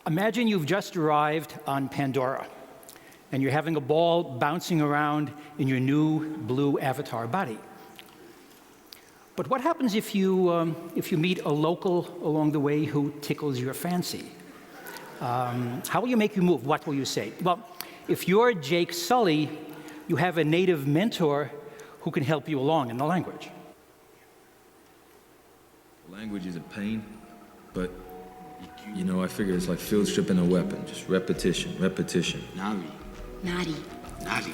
Imagine you've just arrived on Pandora, and you're having a ball bouncing around in your new blue avatar body. But what happens if you meet a local along the way who tickles your fancy? How will you make you move? What will you say? Well, if you're Jake Sully, you have a native mentor who can help you along in the language. Language is a pain, but you know, I figure it's like field stripping a weapon. Just repetition, repetition. Nari. Nari. Nari.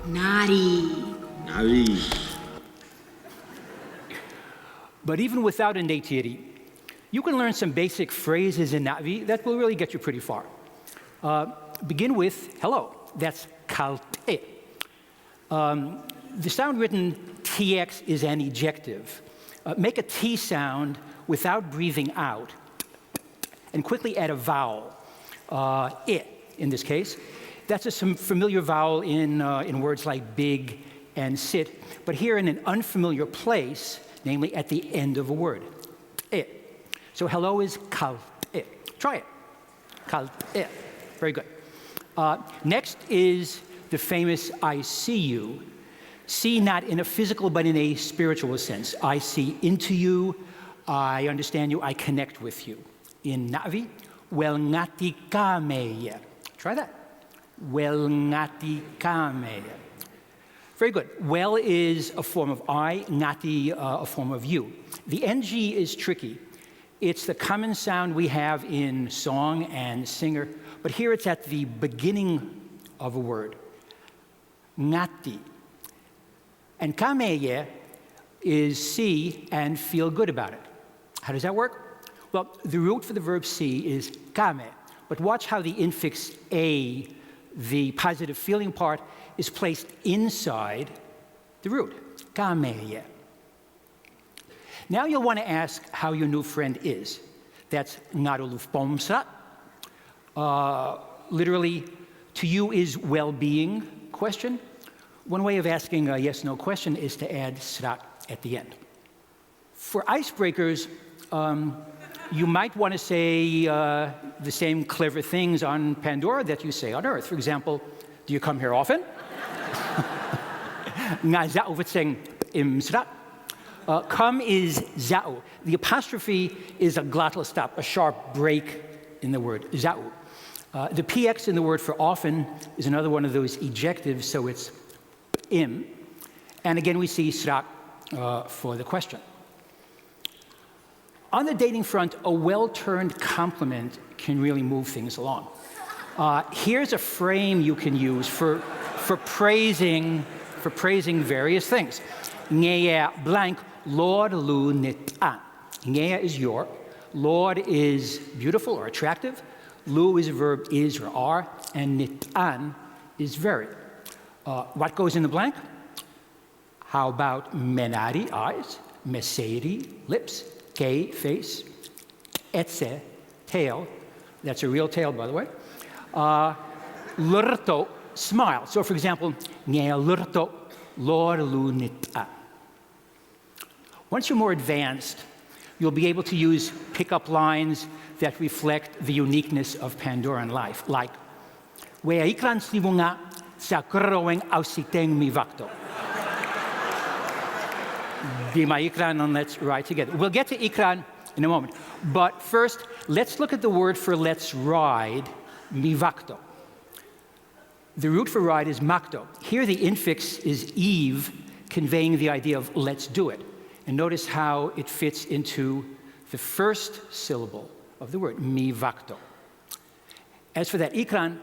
Nari. Nari. But even without a natiiri, you can learn some basic phrases in Navi that will really get you pretty far. Begin with hello. That's kalte. The sound written TX is an ejective. Make a T sound without breathing out, and quickly add a vowel, I in this case. That's a familiar vowel in words like big and sit, but here in an unfamiliar place, namely at the end of a word, I. So hello is kal I. Try it, kal I. Very good. Next is the famous I see you. See not in a physical but in a spiritual sense. I see into you, I understand you, I connect with you. In Navi, wel ngati ka meya. Try that. Wel ngati ka meya. Very good. Well is a form of I, ngati a form of you. The NG is tricky. It's the common sound we have in song and singer, but here it's at the beginning of a word. Ngati. And kameya is see and feel good about it. How does that work? Well, the root for the verb see is kame, but watch how the infix a, the positive feeling part, is placed inside the root, kameya. Now you'll want to ask how your new friend is. That's ngaruluf pomsa. Literally, to you is well-being question. One way of asking a yes-no question is to add srak at the end. For icebreakers, you might want to say the same clever things on Pandora that you say on Earth. For example, do you come here often? Come is za'u. The apostrophe is a glottal stop, a sharp break in the word, za'u. The PX in the word for often is another one of those ejectives, so it's im. And again, we see srak for the question. On the dating front, a well-turned compliment can really move things along. Here's a frame you can use for praising various things. Ngea blank, Lord lu nit an. Ngea is your. Lord is beautiful or attractive. Lu is a verb is or are. And nit an is very. What goes in the blank? How about menari, eyes, meseri, lips, ke, face, etse, tail. That's a real tail, by the way. Rrta, smile. So, for example, ngea rrta, lor lu nit an. Once you're more advanced, you'll be able to use pickup lines that reflect the uniqueness of Pandoran life, like wea ikran slivunga sa kroweng ausiteng mi vakto. Be my ikran and let's ride together. We'll get to ikran in a moment. But first, let's look at the word for let's ride, mi vakto. The root for ride is makto. Here the infix is eve, conveying the idea of let's do it. And notice how it fits into the first syllable of the word, mi vakto. As for that ikran,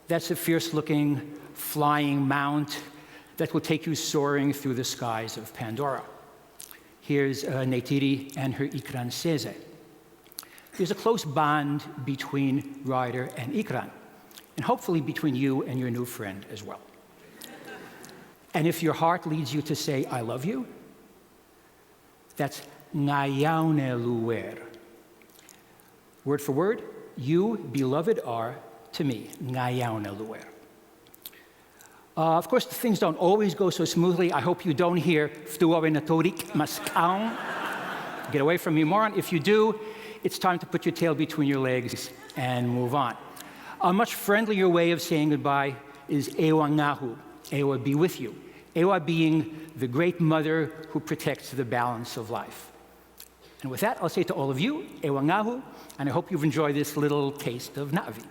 that's a fierce-looking flying mount that will take you soaring through the skies of Pandora. Here's Neytiri and her ikran seze. There's a close bond between rider and ikran, and hopefully between you and your new friend as well. And if your heart leads you to say, I love you, that's ngayaune luer. Word for word, you, beloved, are to me, ngayaune luer. Of course, things don't always go so smoothly. I hope you don't hear ftuawe natorik maskaun. Get away from me, moron. If you do, it's time to put your tail between your legs and move on. A much friendlier way of saying goodbye is ewa ngahu, ewa be with you. Ewa being the great mother who protects the balance of life. And with that, I'll say to all of you, ewa ngahu, and I hope you've enjoyed this little taste of Na'vi.